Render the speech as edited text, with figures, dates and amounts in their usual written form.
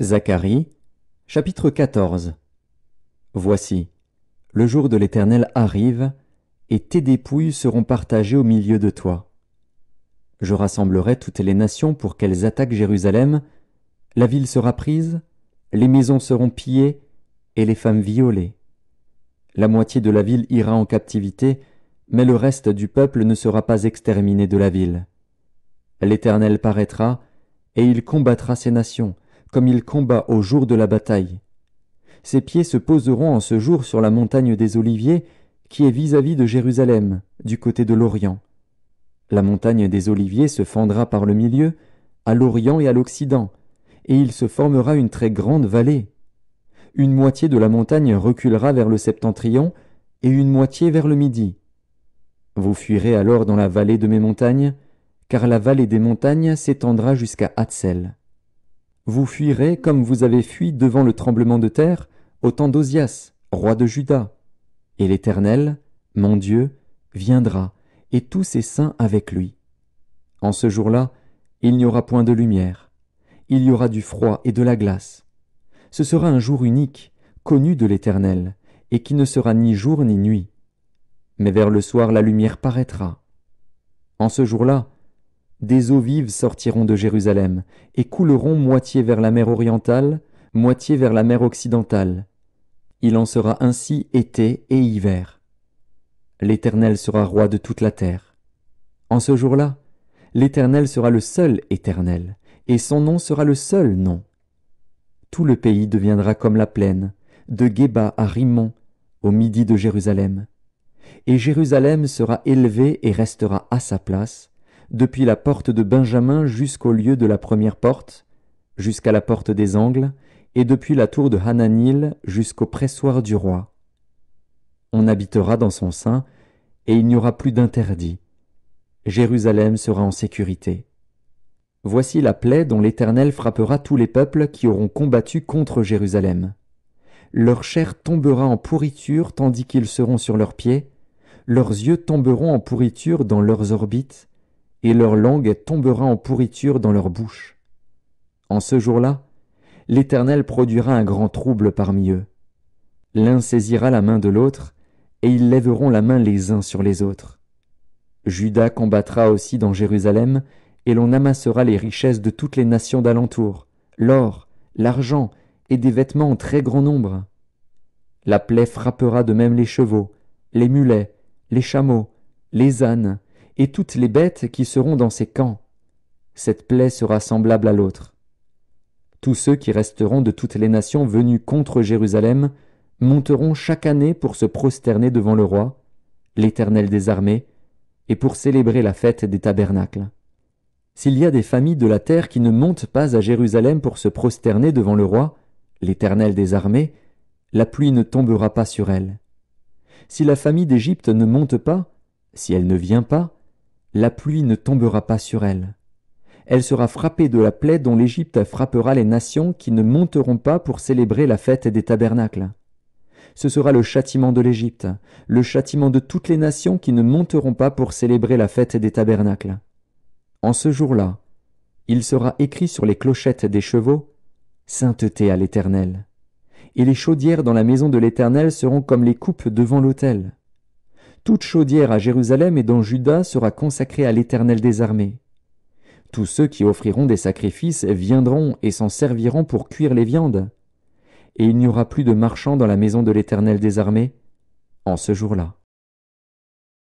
Zacharie, chapitre 14. Voici, le jour de l'Éternel arrive, et tes dépouilles seront partagées au milieu de toi. Je rassemblerai toutes les nations pour qu'elles attaquent Jérusalem, la ville sera prise, les maisons seront pillées, et les femmes violées. La moitié de la ville ira en captivité, mais le reste du peuple ne sera pas exterminé de la ville. L'Éternel paraîtra, et il combattra ces nations, comme il combat au jour de la bataille. Ses pieds se poseront en ce jour sur la montagne des Oliviers, qui est vis-à-vis de Jérusalem, du côté de l'Orient. La montagne des Oliviers se fendra par le milieu, à l'Orient et à l'Occident, et il se formera une très grande vallée. Une moitié de la montagne reculera vers le septentrion, et une moitié vers le midi. Vous fuirez alors dans la vallée de mes montagnes, car la vallée des montagnes s'étendra jusqu'à Hatsel. Vous fuirez comme vous avez fui devant le tremblement de terre au temps d'Ozias, roi de Juda. Et l'Éternel, mon Dieu, viendra, et tous ses saints avec lui. En ce jour-là, il n'y aura point de lumière. Il y aura du froid et de la glace. Ce sera un jour unique, connu de l'Éternel, et qui ne sera ni jour ni nuit. Mais vers le soir la lumière paraîtra. En ce jour-là, des eaux vives sortiront de Jérusalem, et couleront moitié vers la mer orientale, moitié vers la mer occidentale. Il en sera ainsi été et hiver. L'Éternel sera roi de toute la terre. En ce jour-là, l'Éternel sera le seul Éternel, et son nom sera le seul nom. Tout le pays deviendra comme la plaine, de Géba à Rimmon, au midi de Jérusalem. Et Jérusalem sera élevée et restera à sa place, depuis la porte de Benjamin jusqu'au lieu de la première porte, jusqu'à la porte des angles, et depuis la tour de Hananil jusqu'au pressoir du roi. On habitera dans son sein, et il n'y aura plus d'interdit. Jérusalem sera en sécurité. Voici la plaie dont l'Éternel frappera tous les peuples qui auront combattu contre Jérusalem. Leur chair tombera en pourriture tandis qu'ils seront sur leurs pieds, leurs yeux tomberont en pourriture dans leurs orbites, et leur langue tombera en pourriture dans leur bouche. En ce jour-là, l'Éternel produira un grand trouble parmi eux. L'un saisira la main de l'autre, et ils lèveront la main les uns sur les autres. Juda combattra aussi dans Jérusalem, et l'on amassera les richesses de toutes les nations d'alentour, l'or, l'argent et des vêtements en très grand nombre. La plaie frappera de même les chevaux, les mulets, les chameaux, les ânes, et toutes les bêtes qui seront dans ces camps. Cette plaie sera semblable à l'autre. Tous ceux qui resteront de toutes les nations venues contre Jérusalem monteront chaque année pour se prosterner devant le roi, l'Éternel des armées, et pour célébrer la fête des tabernacles. S'il y a des familles de la terre qui ne montent pas à Jérusalem pour se prosterner devant le roi, l'Éternel des armées, la pluie ne tombera pas sur elles. Si la famille d'Égypte ne monte pas, si elle ne vient pas, la pluie ne tombera pas sur elle. Elle sera frappée de la plaie dont l'Égypte frappera les nations qui ne monteront pas pour célébrer la fête des tabernacles. Ce sera le châtiment de l'Égypte, le châtiment de toutes les nations qui ne monteront pas pour célébrer la fête des tabernacles. En ce jour-là, il sera écrit sur les clochettes des chevaux « Sainteté à l'Éternel ». Et les chaudières dans la maison de l'Éternel seront comme les coupes devant l'autel. Toute chaudière à Jérusalem et dans Juda sera consacrée à l'Éternel des armées. Tous ceux qui offriront des sacrifices viendront et s'en serviront pour cuire les viandes. Et il n'y aura plus de marchands dans la maison de l'Éternel des armées en ce jour-là.